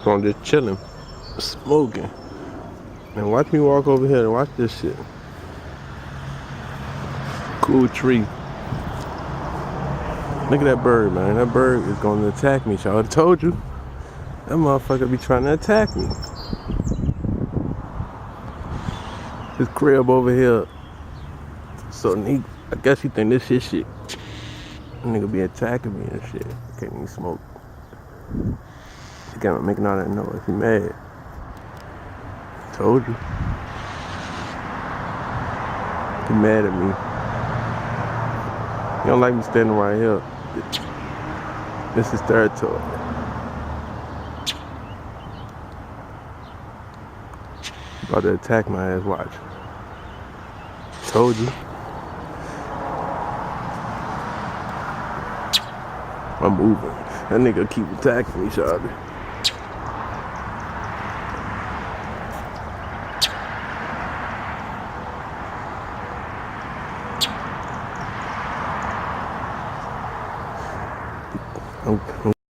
So I'm just chilling, smoking. And watch me walk over here and watch this shit. Cool tree. Look at that bird, man. That bird is gonna attack me, y'all. I told you. That motherfucker be trying to attack me. His crib over here. So I guess he think this his shit. Nigga be attacking me and shit. Can't even smoke. He got me making all that noise. He mad. Told you. He mad at me. He don't like me standing right here. This is territory. About to attack my ass, watch. Told you. I'm moving. That nigga keep attacking me, shawty. I'm